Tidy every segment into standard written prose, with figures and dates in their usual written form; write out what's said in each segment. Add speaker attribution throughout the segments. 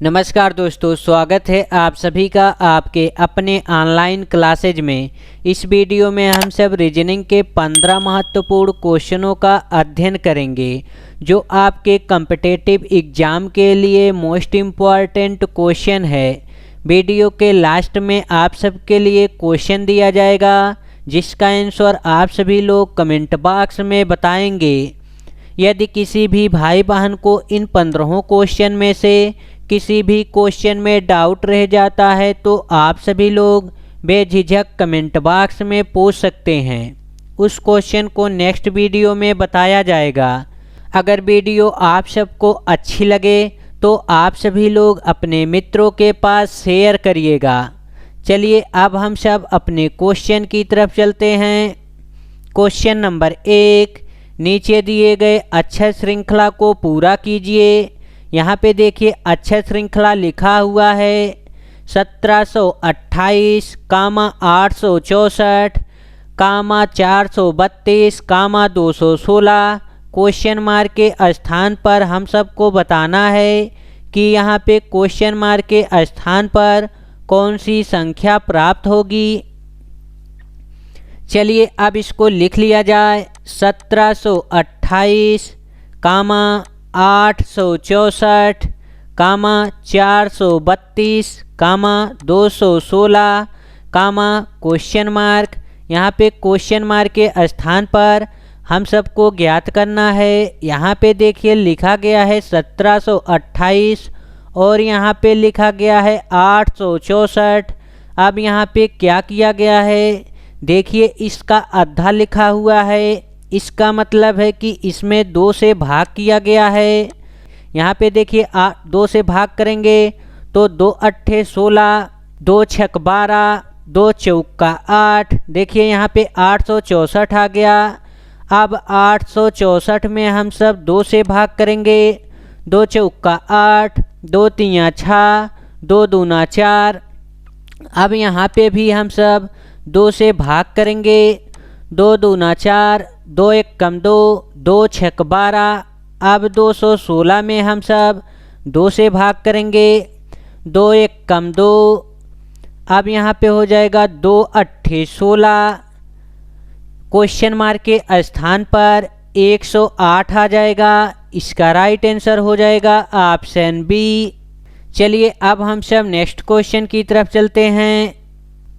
Speaker 1: नमस्कार दोस्तों, स्वागत है आप सभी का आपके अपने ऑनलाइन क्लासेज में। इस वीडियो में हम सब रीजनिंग के 15 महत्वपूर्ण क्वेश्चनों का अध्ययन करेंगे जो आपके कॉम्पिटिटिव एग्ज़ाम के लिए मोस्ट इम्पॉर्टेंट क्वेश्चन है। वीडियो के लास्ट में आप सबके लिए क्वेश्चन दिया जाएगा जिसका आंसर आप सभी लोग कमेंट बॉक्स में बताएंगे। यदि किसी भी भाई बहन को इन 15 क्वेश्चन में से किसी भी क्वेश्चन में डाउट रह जाता है तो आप सभी लोग बेझिझक कमेंट बॉक्स में पूछ सकते हैं। उस क्वेश्चन को नेक्स्ट वीडियो में बताया जाएगा। अगर वीडियो आप सबको अच्छी लगे तो आप सभी लोग अपने मित्रों के पास शेयर करिएगा। चलिए अब हम सब अपने क्वेश्चन की तरफ चलते हैं। क्वेश्चन नंबर 1, नीचे दिए गए अक्षर श्रृंखला को पूरा कीजिए। यहाँ पे देखिए अक्षर श्रृंखला लिखा हुआ है 1728, 864, 432, 216। क्वेश्चन मार्क के स्थान पर हम सबको बताना है कि यहाँ पे क्वेश्चन मार्क के स्थान पर कौन सी संख्या प्राप्त होगी। चलिए अब इसको लिख लिया जाए। 1728, 864, 432, 216, क्वेश्चन मार्क। यहाँ पे क्वेश्चन मार्क के स्थान पर हम सबको ज्ञात करना है। यहाँ पे देखिए लिखा गया है 1728 और यहाँ पे लिखा गया है 864। अब यहाँ पे क्या किया गया है, देखिए इसका आधा लिखा हुआ है, इसका मतलब है कि इसमें 2 से भाग किया गया है। यहाँ पे देखिए 2 से भाग करेंगे तो 2 अट्ठे 16, 2 छक 12, 2 चौका 8। देखिए यहाँ पे 864 आ गया। अब 864 में हम सब 2 से भाग करेंगे। 2 चौका 8, 2 तिया 6, 2 दूना 4। अब यहाँ पे भी हम सब 2 से भाग करेंगे। 2 दूना 4, 2 एक कम 2, 2 छक 12। अब 216 में हम सब 2 से भाग करेंगे। 2 एक कम 2। अब यहाँ पे हो जाएगा 2 अट्ठे 16। क्वेश्चन मार्क के स्थान पर 108 आ जाएगा। इसका राइट आंसर हो जाएगा ऑप्शन बी। चलिए अब हम सब नेक्स्ट क्वेश्चन की तरफ चलते हैं।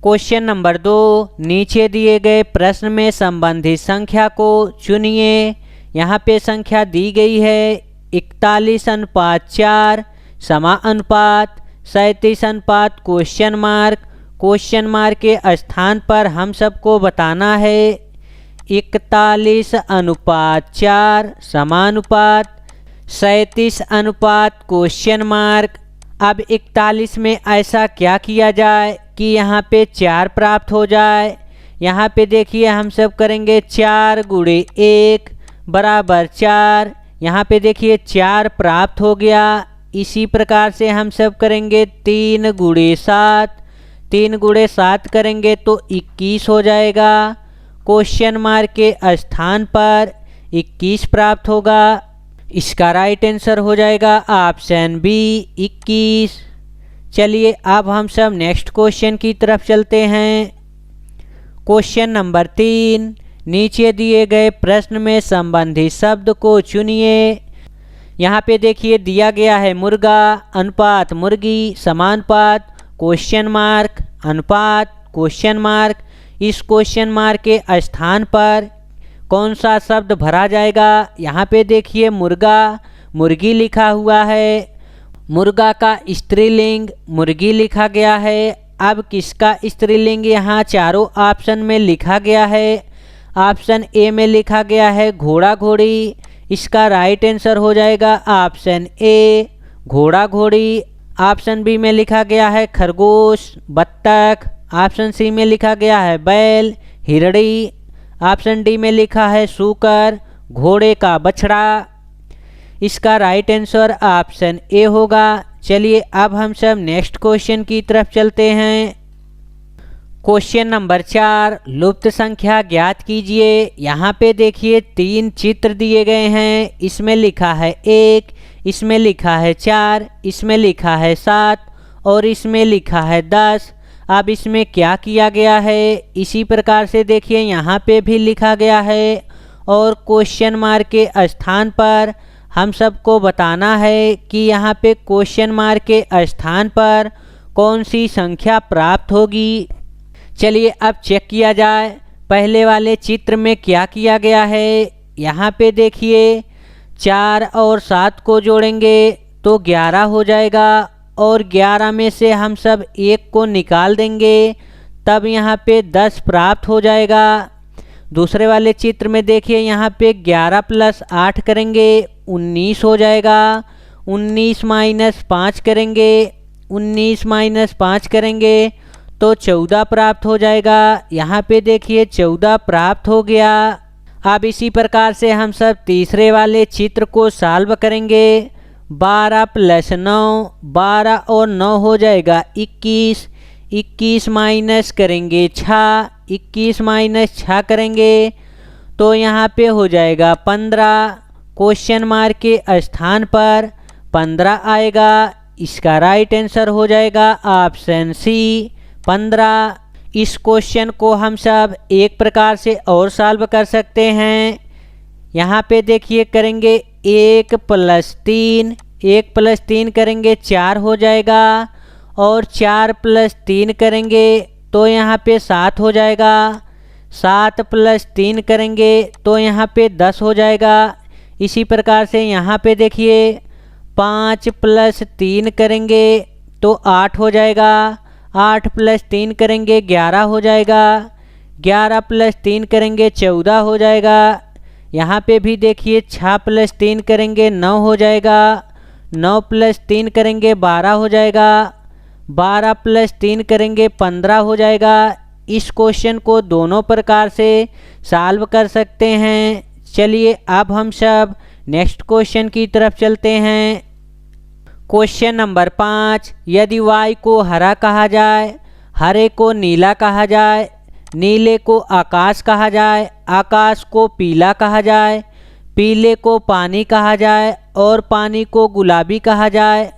Speaker 1: क्वेश्चन नंबर 2, नीचे दिए गए प्रश्न में संबंधित संख्या को चुनिए। यहाँ पे संख्या दी गई है 41:4 समानुपात 37 क्वेश्चन मार्क के स्थान पर हम सबको बताना है 41:4 समानुपात 37 अब 41 में ऐसा क्या किया जाए कि यहाँ पे 4 प्राप्त हो जाए। यहाँ पे देखिए हम सब करेंगे 4 गुणे 1 बराबर 4। यहाँ पे देखिए 4 प्राप्त हो गया। इसी प्रकार से हम सब करेंगे 3 गुणे 7। 3 गुणे 7 करेंगे तो 21 हो जाएगा। क्वेश्चन मार्क के स्थान पर 21 प्राप्त होगा। इसका राइट आंसर हो जाएगा ऑप्शन बी 21। चलिए अब हम सब नेक्स्ट क्वेश्चन की तरफ चलते हैं। क्वेश्चन नंबर 3, नीचे दिए गए प्रश्न में संबंधित शब्द को चुनिए। यहाँ पे देखिए दिया गया है मुर्गा अनुपात मुर्गी समानुपात क्वेश्चन मार्क अनुपात क्वेश्चन मार्क। इस क्वेश्चन मार्क के स्थान पर कौन सा शब्द भरा जाएगा। यहाँ पे देखिए मुर्गा मुर्गी लिखा हुआ है। मुर्गा का स्त्रीलिंग मुर्गी लिखा गया है। अब किसका स्त्रीलिंग यहाँ चारों ऑप्शन में लिखा गया है। ऑप्शन ए में लिखा गया है घोड़ा घोड़ी। इसका राइट आंसर हो जाएगा ऑप्शन ए घोड़ा घोड़ी। ऑप्शन बी में लिखा गया है खरगोश बत्तख। ऑप्शन सी में लिखा गया है बैल हिरड़ी। ऑप्शन डी में लिखा है सूकर घोड़े का बछड़ा। इसका राइट आंसर ऑप्शन ए होगा। चलिए अब हम सब नेक्स्ट क्वेश्चन की तरफ चलते हैं। क्वेश्चन नंबर 4, लुप्त संख्या ज्ञात कीजिए। यहाँ पे देखिए 3 चित्र दिए गए हैं। इसमें लिखा है 1, इसमें लिखा है 4, इसमें लिखा है 7 और इसमें लिखा है 10। अब इसमें क्या किया गया है, इसी प्रकार से देखिए यहाँ पे भी लिखा गया है और क्वेश्चन मार्क के स्थान पर हम सबको बताना है कि यहाँ पे क्वेश्चन मार्क के स्थान पर कौन सी संख्या प्राप्त होगी। चलिए अब चेक किया जाए पहले वाले चित्र में क्या किया गया है। यहाँ पे देखिए 4 और 7 को जोड़ेंगे तो 11 हो जाएगा और 11 में से हम सब 1 को निकाल देंगे तब यहाँ पे 10 प्राप्त हो जाएगा। दूसरे वाले चित्र में देखिए यहाँ पे 11 + 8 करेंगे 19 हो जाएगा। 19 - 5 करेंगे 19 - 5 करेंगे तो 14 प्राप्त हो जाएगा। यहाँ पे देखिए 14 प्राप्त हो गया। अब इसी प्रकार से हम सब तीसरे वाले चित्र को सॉल्व करेंगे। 12 + 9 12 और 9 हो जाएगा 21। 21 माइनस करेंगे 6 21 - 6 करेंगे तो यहाँ पे हो जाएगा 15। क्वेश्चन मार्क के स्थान पर 15 आएगा। इसका राइट आंसर हो जाएगा ऑप्शन सी 15। इस क्वेश्चन को हम सब एक प्रकार से और सॉल्व कर सकते हैं। यहाँ पे देखिए करेंगे 1 + 3 1 + 3 करेंगे 4 हो जाएगा और 4 + 3 करेंगे तो यहाँ पे 7 हो जाएगा। 7 + 3 करेंगे तो यहाँ पे 10 हो जाएगा। इसी प्रकार से यहाँ पे देखिए 5 + 3 करेंगे तो 8 हो जाएगा। 8 + 3 करेंगे 11 हो जाएगा। 11 + 3 करेंगे 14 हो जाएगा। यहाँ पे भी देखिए 6 + 3 करेंगे 9 हो जाएगा। 9 + 3 करेंगे 12 हो जाएगा। 12 + 3 करेंगे 15 हो जाएगा। इस क्वेश्चन को दोनों प्रकार से सॉल्व कर सकते हैं। चलिए अब हम सब नेक्स्ट क्वेश्चन की तरफ चलते हैं। क्वेश्चन नंबर 5, यदि y को हरा कहा जाए, हरे को नीला कहा जाए, नीले को आकाश कहा जाए, आकाश को पीला कहा जाए, पीले को पानी कहा जाए और पानी को गुलाबी कहा जाए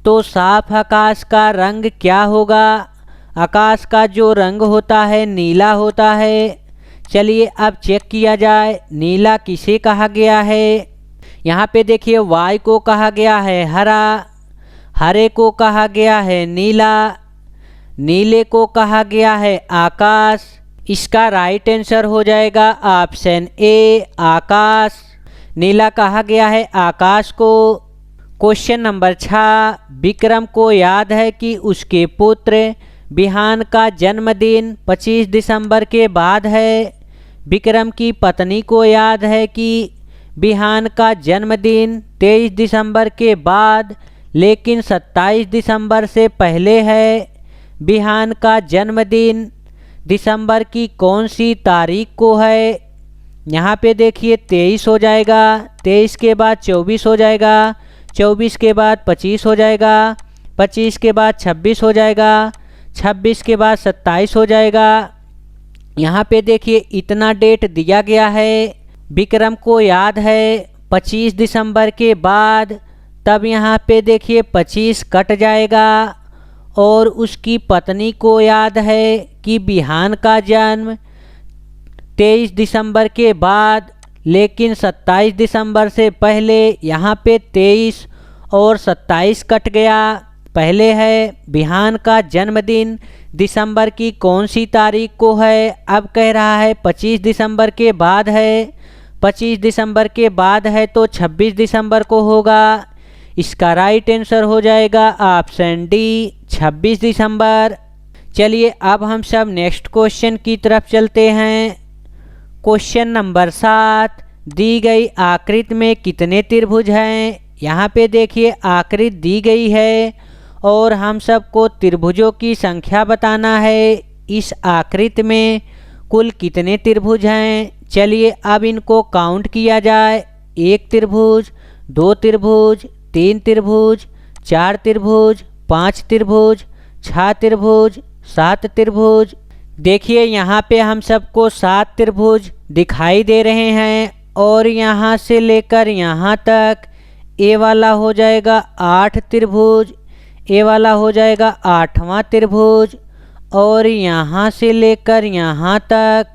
Speaker 1: तो साफ आकाश का रंग क्या होगा। आकाश का जो रंग होता है नीला होता है। चलिए अब चेक किया जाए नीला किसे कहा गया है। यहाँ पे देखिए y को कहा गया है हरा, हरे को कहा गया है नीला, नीले को कहा गया है आकाश। इसका राइट आंसर हो जाएगा ऑप्शन ए आकाश। नीला कहा गया है आकाश को। क्वेश्चन नंबर 6, विक्रम को याद है कि उसके पुत्र बिहान का जन्मदिन 25 दिसंबर के बाद है। विक्रम की पत्नी को याद है कि बिहान का जन्मदिन 23 दिसंबर के बाद लेकिन 27 दिसंबर से पहले है। बिहान का जन्मदिन दिसंबर की कौन सी तारीख को है। यहाँ पे देखिए 23 हो जाएगा, 23 के बाद 24 हो जाएगा, 24 के बाद 25 हो जाएगा, 25 के बाद 26 हो जाएगा, 26 के बाद 27 हो जाएगा। यहाँ पे देखिए इतना डेट दिया गया है। विक्रम को याद है 25 दिसंबर के बाद, तब यहाँ पे देखिए 25 कट जाएगा और उसकी पत्नी को याद है कि बिहान का जन्म 23 दिसंबर के बाद लेकिन 27 दिसंबर से पहले। यहाँ पे 23 और 27 कट गया। पहले है बिहान का जन्मदिन दिसंबर की कौन सी तारीख को है। अब कह रहा है 25 दिसंबर के बाद है। 25 दिसंबर के बाद है तो 26 दिसंबर को होगा। इसका राइट आंसर हो जाएगा ऑप्शन डी 26 दिसंबर। चलिए अब हम सब नेक्स्ट क्वेश्चन की तरफ चलते हैं। क्वेश्चन नंबर 7, दी गई आकृति में कितने त्रिभुज हैं। यहाँ पे देखिए आकृति दी गई है और हम सबको त्रिभुजों की संख्या बताना है। इस आकृति में कुल कितने त्रिभुज हैं। चलिए अब इनको काउंट किया जाए। 1 त्रिभुज, 2 त्रिभुज, 3 त्रिभुज, 4 त्रिभुज, 5 त्रिभुज, 6 त्रिभुज, 7 त्रिभुज। देखिए यहाँ पे हम सबको 7 त्रिभुज दिखाई दे रहे हैं और यहाँ से लेकर यहाँ तक ए वाला हो जाएगा 8 त्रिभुज, ए वाला हो जाएगा 8वां त्रिभुज, और यहाँ से लेकर यहाँ तक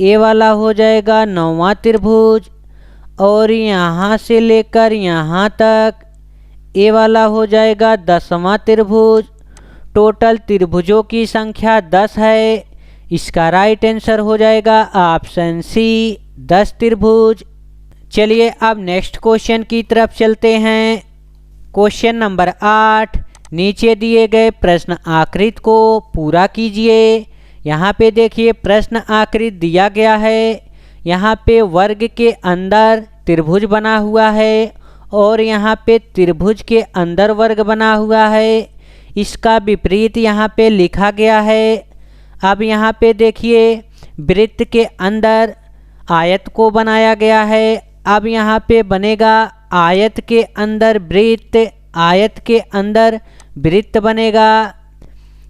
Speaker 1: ए वाला हो जाएगा 9वां त्रिभुज, और यहाँ से लेकर यहाँ तक ए वाला हो जाएगा 10वां त्रिभुज। टोटल त्रिभुजों की संख्या 10 है। इसका राइट आंसर हो जाएगा ऑप्शन सी 10 त्रिभुज। चलिए अब नेक्स्ट क्वेश्चन की तरफ चलते हैं। क्वेश्चन नंबर 8, नीचे दिए गए प्रश्न आकृति को पूरा कीजिए। यहाँ पे देखिए प्रश्न आकृति दिया गया है। यहाँ पे वर्ग के अंदर त्रिभुज बना हुआ है और यहाँ पे त्रिभुज के अंदर वर्ग बना हुआ है। इसका विपरीत यहाँ पे लिखा गया है। अब यहाँ पे देखिए वृत्त के अंदर आयत को बनाया गया है। अब यहाँ पे बनेगा आयत के अंदर वृत्त, आयत के अंदर वृत्त बनेगा।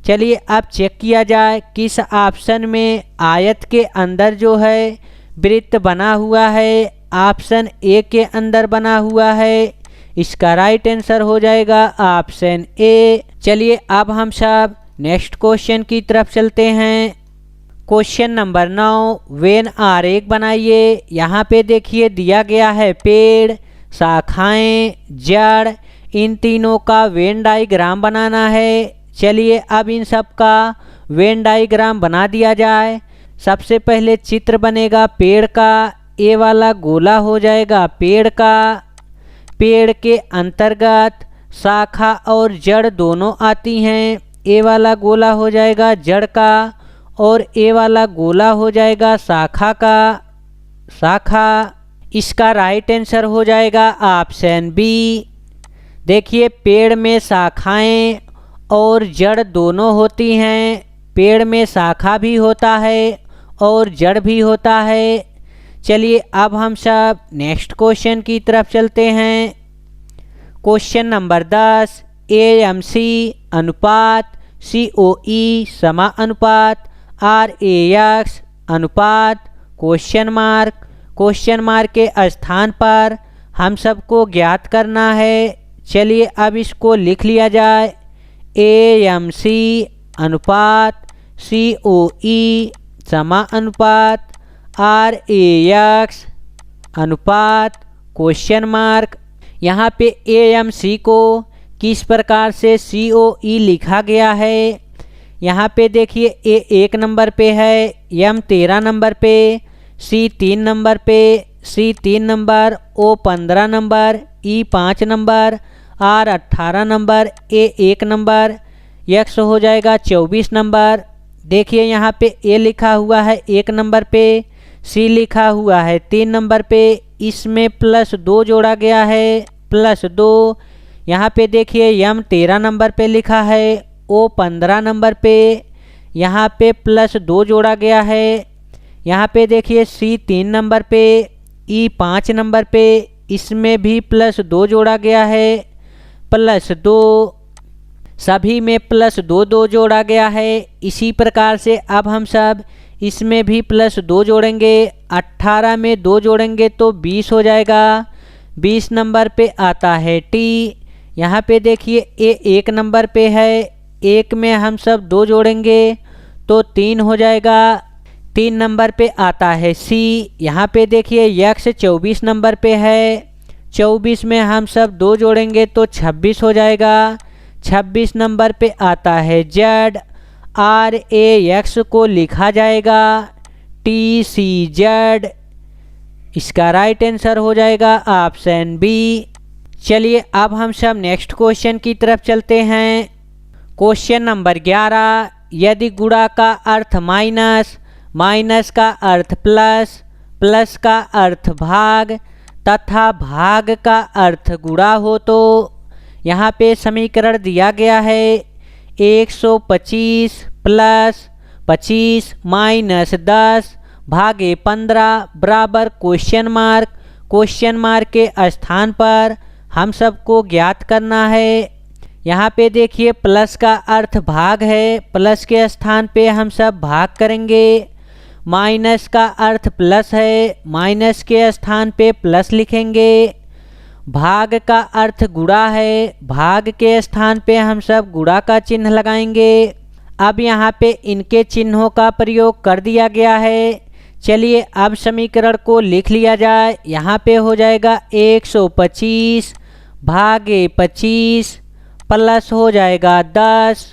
Speaker 1: चलिए अब चेक किया जाए किस ऑप्शन में आयत के अंदर जो है वृत्त बना हुआ है। ऑप्शन ए के अंदर बना हुआ है। इसका राइट आंसर हो जाएगा ऑप्शन ए। चलिए अब हम सब नेक्स्ट क्वेश्चन की तरफ चलते हैं। क्वेश्चन नंबर 9, वेन आरेख बनाइए। यहाँ पे देखिए दिया गया है पेड़, शाखाएं, जड़, इन तीनों का वेन डायग्राम बनाना है। चलिए अब इन सब का वेन डायग्राम बना दिया जाए। सबसे पहले चित्र बनेगा पेड़ का। ए वाला गोला हो जाएगा पेड़ का। पेड़ के अंतर्गत शाखा और जड़ दोनों आती हैं। ए वाला गोला हो जाएगा जड़ का और ए वाला गोला हो जाएगा शाखा का। शाखा, इसका राइट आंसर हो जाएगा ऑप्शन बी। देखिए पेड़ में शाखाएं और जड़ दोनों होती हैं। पेड़ में शाखा भी होता है और जड़ भी होता है। चलिए अब हम सब नेक्स्ट क्वेश्चन की तरफ चलते हैं। क्वेश्चन नंबर 10, AMC अनुपात COE समानुपात RAX अनुपात क्वेश्चन मार्क के स्थान पर हम सबको ज्ञात करना है। चलिए अब इसको लिख लिया जाए। AMC अनुपात COE समानुपात RAX अनुपात क्वेश्चन मार्क। यहाँ पे AMC को किस प्रकार से COE लिखा गया है। यहाँ पे देखिए A 1 नंबर पे है, M 13 नंबर पे, C 3 नंबर पे, C 3 number, O 15 number, E 5 number, R 18 number, A 1 number, X हो जाएगा 24 नंबर। देखिए यहाँ पे A लिखा हुआ है 1 नंबर पे, C लिखा हुआ है 3 नंबर पे, इसमें +2 जोड़ा गया है, +2। यहाँ पे देखिए M 13 नंबर पे लिखा है, O 15 नंबर पे, यहाँ पे +2 जोड़ा गया है। यहाँ पे देखिए C 3 नंबर पे, E 5 नंबर पे, इसमें भी +2 जोड़ा गया है, +2। सभी में +2 जोड़ा गया है। इसी प्रकार से अब हम सब इसमें भी +2 जोड़ेंगे। 18 में 2 जोड़ेंगे तो 20 हो जाएगा। 20 नंबर पे आता है T। यहाँ पे देखिए A 1 नंबर पे है, 1 में हम सब 2 जोड़ेंगे तो 3 हो जाएगा। 3 नंबर पे आता है C। यहाँ पे देखिए X 24 नंबर पे है, 24 में हम सब 2 जोड़ेंगे तो 26 हो जाएगा। 26 नंबर पे आता है Z। RAX को लिखा जाएगा TCZ। इसका राइट आंसर हो जाएगा ऑप्शन बी। चलिए अब हम सब नेक्स्ट क्वेश्चन की तरफ चलते हैं। क्वेश्चन नंबर 11, यदि गुणा का अर्थ माइनस, माइनस का अर्थ प्लस, प्लस का अर्थ भाग तथा भाग का अर्थ गुणा हो तो यहाँ पे समीकरण दिया गया है 125 + 25 - 10 भागे 15 बराबर क्वेश्चन मार्क के स्थान पर हम सबको ज्ञात करना है। यहाँ पे देखिए प्लस का अर्थ भाग है, प्लस के स्थान पे हम सब भाग करेंगे। माइनस का अर्थ प्लस है, माइनस के स्थान पे प्लस लिखेंगे। भाग का अर्थ गुणा है, भाग के स्थान पे हम सब गुणा का चिन्ह लगाएंगे। अब यहाँ पे इनके चिन्हों का प्रयोग कर दिया गया है। चलिए अब समीकरण को लिख लिया जाए। यहाँ पे हो जाएगा 125 भागे 25 प्लस हो जाएगा 10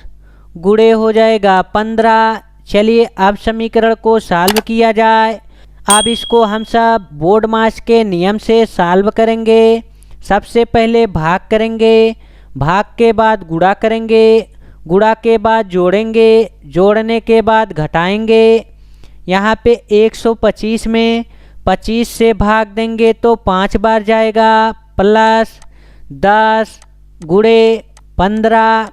Speaker 1: गुणे हो जाएगा 15। चलिए अब समीकरण को सॉल्व किया जाए। अब इसको हम सब बोर्ड मास के नियम से सॉल्व करेंगे। सबसे पहले भाग करेंगे, भाग के बाद गुणा करेंगे, गुणा के बाद जोड़ेंगे, जोड़ने के बाद घटाएंगे। यहाँ पे 125 में 25 से भाग देंगे तो 5 बार जाएगा, प्लस 10 गुणे 15,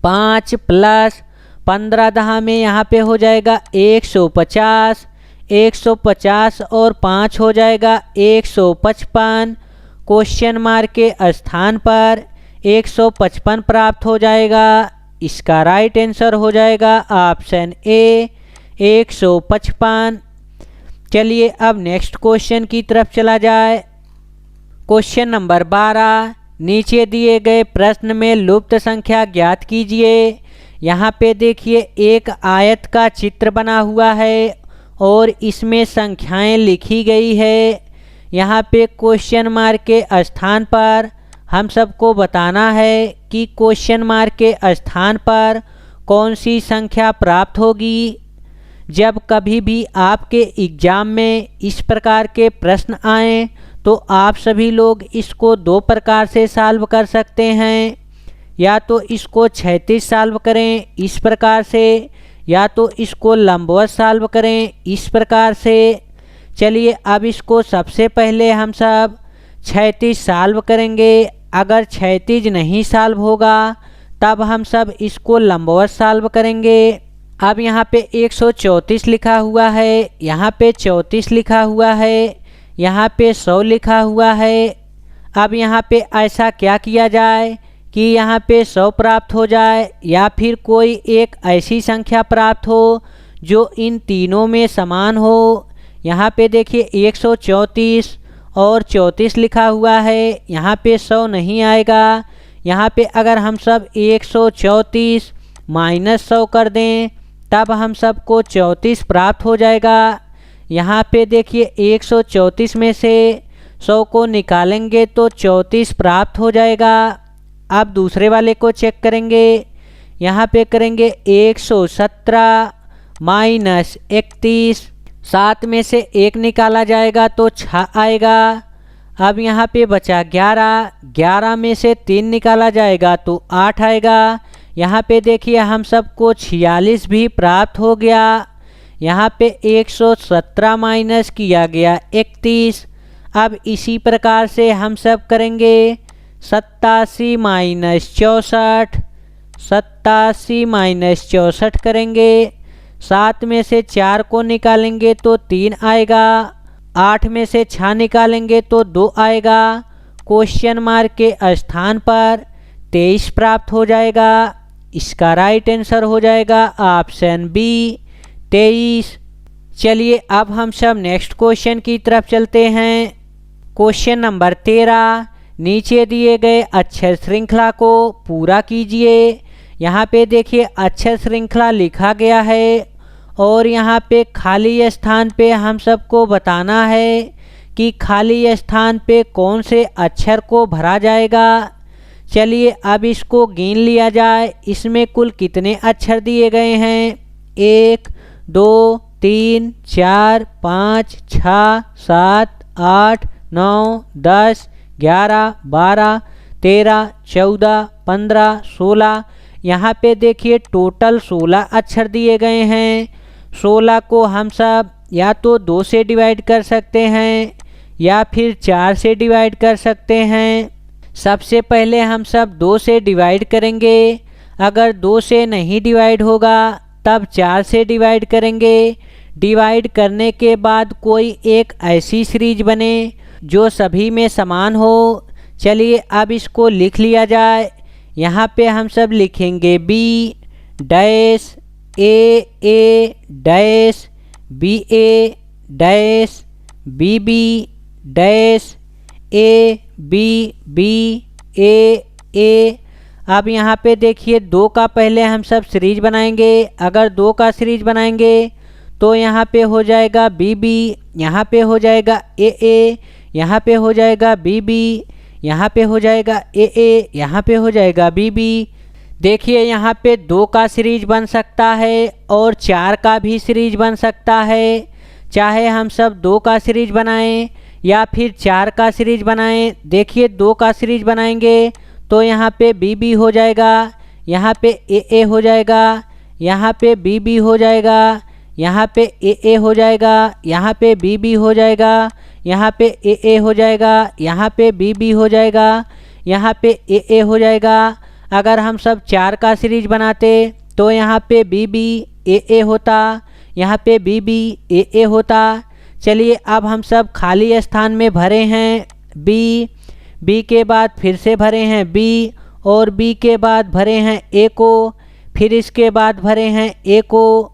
Speaker 1: 5 प्लस 15 दहा में यहाँ पे हो जाएगा 150, 150 और 5 हो जाएगा 155। क्वेश्चन मार्क के स्थान पर 155 प्राप्त हो जाएगा। इसका राइट आंसर हो जाएगा ऑप्शन ए 155। चलिए अब नेक्स्ट क्वेश्चन की तरफ चला जाए। क्वेश्चन नंबर 12, नीचे दिए गए प्रश्न में लुप्त संख्या ज्ञात कीजिए। यहाँ पे देखिए एक आयत का चित्र बना हुआ है और इसमें संख्याएं लिखी गई है। यहाँ पे क्वेश्चन मार्क के स्थान पर हम सबको बताना है कि क्वेश्चन मार्क के स्थान पर कौन सी संख्या प्राप्त होगी। जब कभी भी आपके एग्ज़ाम में इस प्रकार के प्रश्न आएँ तो आप सभी लोग इसको दो प्रकार से सॉल्व कर सकते हैं। या तो इसको 36 सॉल्व करें इस प्रकार से, या तो इसको लंबवत सॉल्व करें इस प्रकार से। चलिए अब इसको सबसे पहले हम सब 36 सॉल्व करेंगे। अगर 36 नहीं सॉल्व होगा तब हम सब इसको लंबवत सॉल्व करेंगे। अब यहाँ पे 134 लिखा हुआ है, यहाँ पे 34 लिखा हुआ है, यहाँ पे 100 लिखा हुआ है। अब यहाँ पे ऐसा क्या किया जाए कि यहाँ पे 100 प्राप्त हो जाए या फिर कोई एक ऐसी संख्या प्राप्त हो जो इन तीनों में समान हो। यहाँ पे देखिए 134 और 34 लिखा हुआ है, यहाँ पे 100 नहीं आएगा। यहाँ पे अगर हम सब 134 माइनस 100 कर दें तब हम सबको 34 प्राप्त हो जाएगा। यहाँ पे देखिए 134 में से 100 को निकालेंगे तो 34 प्राप्त हो जाएगा। अब दूसरे वाले को चेक करेंगे। यहाँ पे करेंगे 117 माइनस 31, 7 में से 1 निकाला जाएगा तो 6 आएगा। अब यहाँ पे बचा 11, 11 में से 3 निकाला जाएगा तो 8 आएगा। यहाँ पे देखिए हम सबको 46 भी प्राप्त हो गया। यहाँ पे 117 माइनस किया गया 31। अब इसी प्रकार से हम सब करेंगे 87 माइनस 64, 87 माइनस 64 करेंगे। 7 में से 4 को निकालेंगे तो 3 आएगा, 8 में से 6 निकालेंगे तो 2 आएगा। क्वेश्चन मार्क के स्थान पर 23 प्राप्त हो जाएगा। इसका राइट आंसर हो जाएगा ऑप्शन बी 23। चलिए अब हम सब नेक्स्ट क्वेश्चन की तरफ चलते हैं। क्वेश्चन नंबर 13, नीचे दिए गए अक्षर श्रृंखला को पूरा कीजिए। यहाँ पे देखिए अक्षर श्रृंखला लिखा गया है और यहाँ पे खाली स्थान पे हम सबको बताना है कि खाली स्थान पे कौन से अक्षर को भरा जाएगा। चलिए अब इसको गिन लिया जाए। इसमें कुल कितने अक्षर दिए गए हैं? 1 2 3 4 5 6 7 8 9 10 11 12 13 14 15 16। यहाँ पे देखिए टोटल 16 अक्षर दिए गए हैं। 16 को हम सब या तो 2 से डिवाइड कर सकते हैं या फिर 4 से डिवाइड कर सकते हैं। सबसे पहले हम सब 2 से डिवाइड करेंगे। अगर 2 से नहीं डिवाइड होगा तब 4 से डिवाइड करेंगे। डिवाइड करने के बाद कोई एक ऐसी सीरीज बने जो सभी में समान हो। चलिए अब इसको लिख लिया जाए। यहाँ पे हम सब लिखेंगे b dash a dash b a dash b b dash a B B A. अब यहाँ पे देखिए 2 का पहले हम सब सीरीज बनाएंगे। अगर 2 का सीरीज बनाएंगे तो यहाँ पे हो जाएगा बी बी, यहाँ पे हो जाएगा ए, यहाँ पे हो जाएगा बी बी, यहाँ पे हो जाएगा ए, यहाँ पे हो जाएगा बी बी। देखिए यहाँ पे 2 का सीरीज बन सकता है और 4 का भी सीरीज बन सकता है। चाहे हम सब 2 का सीरीज बनाएं या फिर 4 का सीरीज बनाएं। देखिए 2 का सीरीज बनाएंगे तो यहाँ पे बी बी हो जाएगा, यहाँ पे ए हो जाएगा, यहाँ पे बी बी हो जाएगा, यहाँ पे ए हो जाएगा, यहाँ पे बी बी हो जाएगा, यहाँ पे ए हो जाएगा, यहाँ पे बी बी हो जाएगा, यहाँ पे ए हो जाएगा। अगर हम सब 4 का सीरीज बनाते तो यहाँ पे बी बी ए होता, यहाँ पे बी बी ए होता। चलिए अब हम सब खाली स्थान में भरे हैं बी के बाद फिर से भरे हैं बी और बी के बाद भरे हैं ए को, फिर इसके बाद भरे हैं ए को।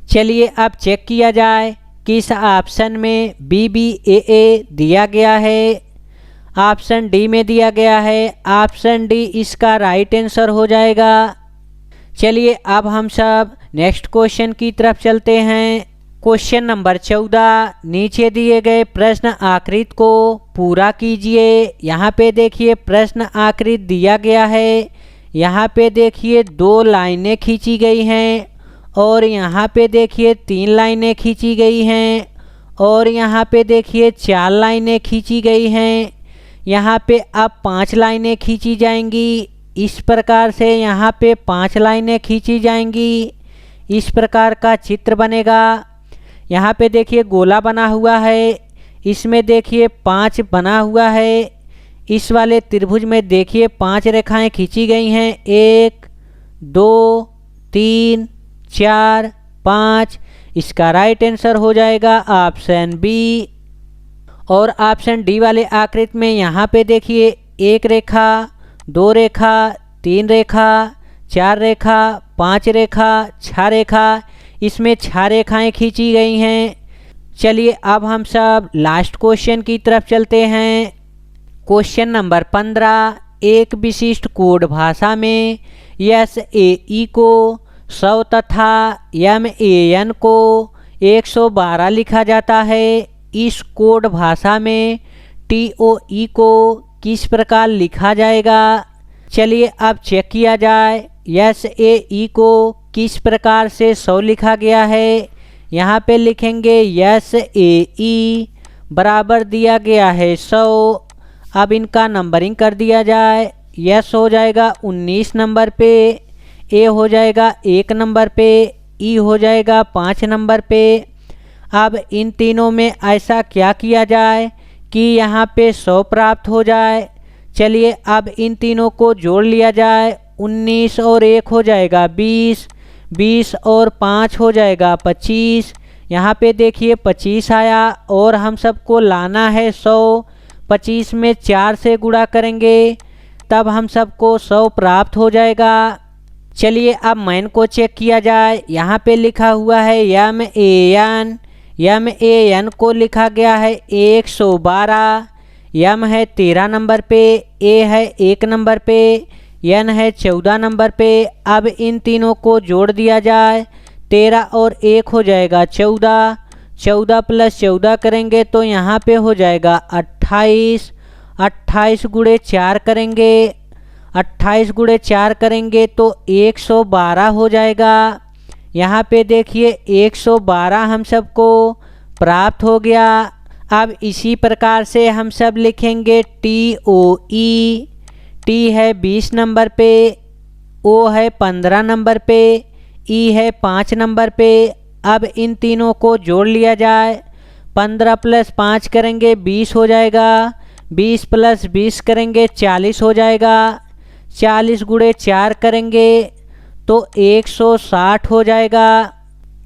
Speaker 1: चलिए अब चेक किया जाए किस ऑप्शन में बी बी ए दिया गया है। ऑप्शन डी में दिया गया है। ऑप्शन डी इसका राइट आंसर हो जाएगा। चलिए अब हम सब नेक्स्ट क्वेश्चन की तरफ चलते हैं। क्वेश्चन नंबर 14, नीचे दिए गए प्रश्न आकृति को पूरा कीजिए। यहाँ पे देखिए प्रश्न आकृति दिया गया है। यहाँ पे देखिए 2 लाइनें खींची गई हैं और यहाँ पे देखिए 3 लाइनें खींची गई हैं और यहाँ पे देखिए 4 लाइनें खींची गई हैं। यहाँ पे अब 5 लाइनें खींची जाएंगी। इस प्रकार से यहाँ पे 5 लाइनें खींची जाएंगी। इस प्रकार का चित्र बनेगा। यहाँ पे देखिए गोला बना हुआ है, इसमें देखिए 5 बना हुआ है। इस वाले त्रिभुज में देखिए 5 रेखाएं खींची गई हैं, 1 2 3 4 5। इसका राइट आंसर हो जाएगा ऑप्शन बी। और ऑप्शन डी वाले आकृति में यहाँ पे देखिए 1 रेखा, 2 रेखा, 3 रेखा, 4 रेखा, 5 रेखा, 6 रेखा। इसमें 6 रेखाएं खींची गई हैं। चलिए अब हम सब लास्ट क्वेश्चन की तरफ चलते हैं। क्वेश्चन नंबर 15, एक विशिष्ट कोड भाषा में एस ए ई को 100 तथा एम ए एन को 112 लिखा जाता है। इस कोड भाषा में टी ओ ई को किस प्रकार लिखा जाएगा। चलिए अब चेक किया जाए एस ए ई को किस प्रकार से 100 लिखा गया है। यहाँ पे लिखेंगे एस ए ई बराबर दिया गया है 100। अब इनका नंबरिंग कर दिया जाए। एस हो जाएगा 19 नंबर पे, ए हो जाएगा 1 नंबर पे, ई हो जाएगा 5 नंबर पे। अब इन तीनों में ऐसा क्या किया जाए कि यहाँ पे 100 प्राप्त हो जाए। चलिए अब इन तीनों को जोड़ लिया जाए। 19 और 1 हो जाएगा 20, 20 और 5 हो जाएगा 25। यहाँ पे देखिए 25 आया और हम सबको लाना है 100। 25 में 4 से गुणा करेंगे तब हम सबको 100 प्राप्त हो जाएगा। चलिए अब मैन को चेक किया जाए। यहाँ पे लिखा हुआ है एम ए एन को लिखा गया है 112। एम है 13 नंबर पे, ए है 1 नंबर पे, एन है 14 नंबर पे। अब इन तीनों को जोड़ दिया जाए। 13 और 1 हो जाएगा 14, 14 प्लस 14 करेंगे तो यहाँ पे हो जाएगा 28। 28 गुणे 4 करेंगे, 28 गुणे 4 करेंगे तो 112 हो जाएगा। यहाँ पे देखिए 112 हम सबको प्राप्त हो गया। अब इसी प्रकार से हम सब लिखेंगे टी ओ ई। टी है 20 नंबर पे, ओ है 15 नंबर पे, ई है 5 नंबर पे। अब इन तीनों को जोड़ लिया जाए। 15 प्लस 5 करेंगे 20 हो जाएगा, 20 प्लस 20 करेंगे 40 हो जाएगा, 40 गुणे 4 करेंगे तो 160 हो जाएगा।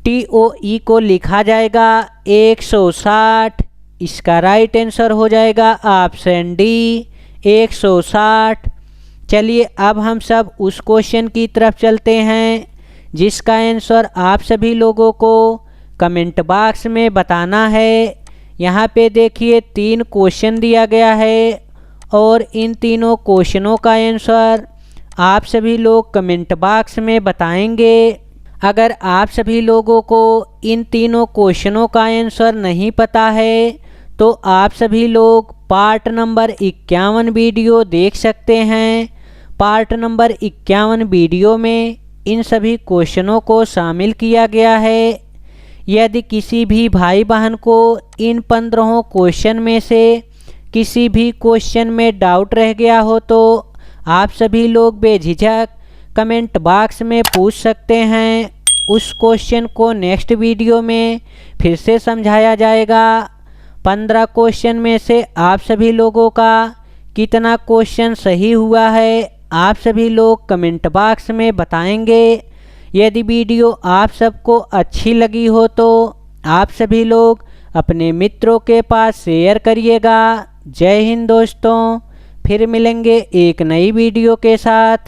Speaker 1: टी ओ ई को लिखा जाएगा 160। इसका राइट आंसर हो जाएगा ऑप्शन डी 160। चलिए अब हम सब उस क्वेश्चन की तरफ चलते हैं जिसका आंसर आप सभी लोगों को कमेंट बॉक्स में बताना है। यहाँ पे देखिए 3 क्वेश्चन दिया गया है और इन तीनों क्वेश्चनों का आंसर आप सभी लोग कमेंट बॉक्स में बताएंगे। अगर आप सभी लोगों को इन तीनों क्वेश्चनों का आंसर नहीं पता है तो आप सभी लोग पार्ट नंबर 51 वीडियो देख सकते हैं। पार्ट नंबर 51 वीडियो में इन सभी क्वेश्चनों को शामिल किया गया है। यदि किसी भी भाई बहन को इन 15 क्वेश्चन में से किसी भी क्वेश्चन में डाउट रह गया हो तो आप सभी लोग बेझिझक कमेंट बॉक्स में पूछ सकते हैं। उस क्वेश्चन को नेक्स्ट वीडियो में फिर से समझाया जाएगा। 15 क्वेश्चन में से आप सभी लोगों का कितना क्वेश्चन सही हुआ है आप सभी लोग कमेंट बॉक्स में बताएंगे। यदि वीडियो आप सबको अच्छी लगी हो तो आप सभी लोग अपने मित्रों के पास शेयर करिएगा। जय हिंद दोस्तों, फिर मिलेंगे एक नई वीडियो के साथ।